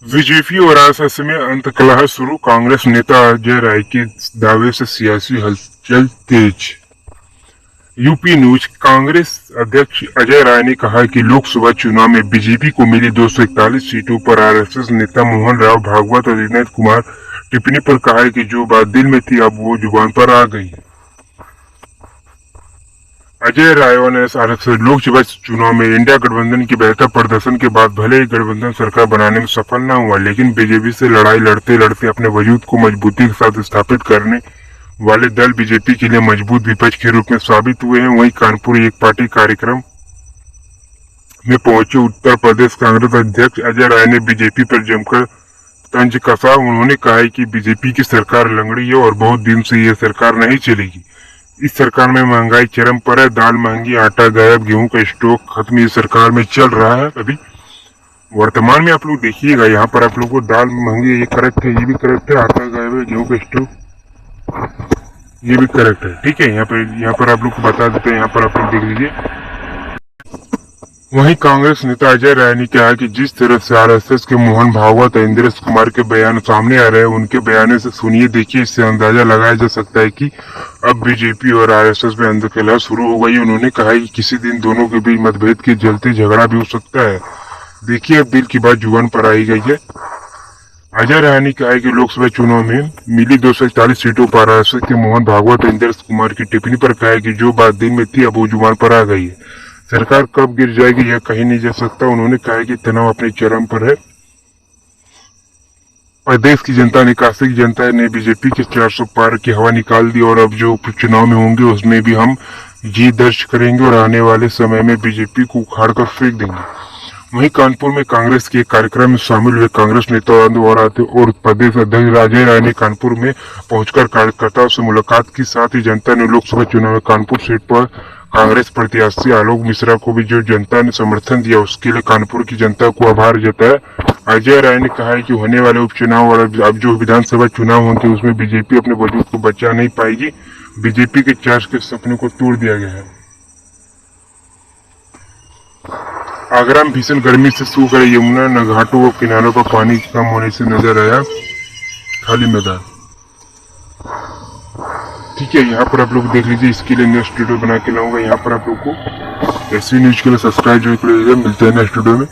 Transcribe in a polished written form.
BJP और RSS में अंतकलह शुरू, कांग्रेस नेता अजय राय के दावे से सियासी हलचल तेज। UP news. कांग्रेस अध्यक्ष अजय राय ने कहा कि लोकसभा चुनाव में बीजेपी को मिली 241 सीटों पर आरएसएस नेता मोहन राव भागवत और विनोद कुमार टिप्पणी पर कहा है कि जो बात दिल में थी अब वो जुबान पर आ गई है। अजय राय ने आरएसएस लोकसभा चुनाव में इंडिया गठबंधन के बेहतर प्रदर्शन के बाद भले ही गठबंधन सरकार बनाने में सफल न हुआ, लेकिन बीजेपी से लड़ाई लड़ते लड़ते अपने वजूद को मजबूती के साथ स्थापित करने वाले दल बीजेपी के लिए मजबूत विपक्ष के रूप में साबित हुए हैं। वहीं कानपुर एक पार्टी कार्यक्रम में पहुंचे उत्तर प्रदेश कांग्रेस अध्यक्ष अजय राय ने बीजेपी पर जमकर तंज कसा। उन्होंने कहा कि बीजेपी की सरकार लंगड़ी है और बहुत दिन से यह सरकार नहीं चलेगी। इस सरकार में महंगाई चरम पर है, दाल महंगी, आटा गायब, गेहूं का स्टॉक खत्म, ये सरकार में चल रहा है। अभी वर्तमान में आप लोग देखिएगा, यहाँ पर आप लोग को दाल महंगी, ये करेक्ट है, ये भी करेक्ट है, आटा गायब है, गेहूं का स्टॉक ये भी करेक्ट है। ठीक है, यहाँ पर आप लोग को बता देते हैं, यहाँ पर आप लोग देख लीजिए। वहीं कांग्रेस नेता अजय राय ने कहा कि जिस तरह से आरएसएस के मोहन भागवत और इंद्रेश कुमार के बयान सामने आ रहे हैं, उनके बयानों से सुनिए, देखिए, इससे अंदाजा लगाया जा सकता है कि अब बीजेपी और आरएसएस में अंतकलह शुरू हो गई। उन्होंने कहा कि किसी दिन दोनों के बीच मतभेद के चलते झगड़ा भी हो सकता है। देखिए, अब दिल की बात जुबान पर आई गई है। अजय राय ने कहा कि लोकसभा चुनाव में मिली 241 सीटों पर आरएसएस के मोहन भागवत और इंद्रेश कुमार की टिप्पणी पर कहा कि जो बात दिल में थी अब वो जुबान पर आ गई है। सरकार कब गिर जाएगी यह कहीं नहीं जा सकता। उन्होंने कहा कि तनाव अपने चरम पर है। प्रदेश की जनता ने, काशी की जनता ने बीजेपी के 400 पार की हवा निकाल दी और अब जो चुनाव में होंगे उसमें भी हम जीत दर्ज करेंगे और आने वाले समय में बीजेपी को उखाड़ कर फेंक देंगे। वहीं कानपुर में कांग्रेस के कार्यक्रम में शामिल हुए कांग्रेस नेता और प्रदेश अध्यक्ष अजय राय ने कानपुर में पहुंचकर कार्यकर्ताओं से मुलाकात की। साथ ही जनता ने लोकसभा चुनाव में कानपुर सीट पर कांग्रेस प्रत्याशी आलोक मिश्रा को भी जो जनता ने समर्थन दिया उसके लिए कानपुर की जनता को आभार जताया। अजय राय ने कहा है कि होने वाले उपचुनाव और अब जो विधानसभा चुनाव होंगे उसमें बीजेपी अपने वजूद को बचा नहीं पाएगी। बीजेपी के 4 के सपने को तोड़ दिया गया है। आगरा में भीषण गर्मी से सूख रही यमुना, न घाटों व किनारों पर पानी कम होने से नजर आया खाली मैदान। ठीक है, यहाँ पर आप लोग देख लीजिए, इसके लिए नेक्स्ट वीडियो बना के लाऊंगा। यहाँ पर आप लोग को ऐसी न्यूज के लिए सब्सक्राइब जो कर लीजिए। मिलते हैं नेक्स्ट वीडियो में।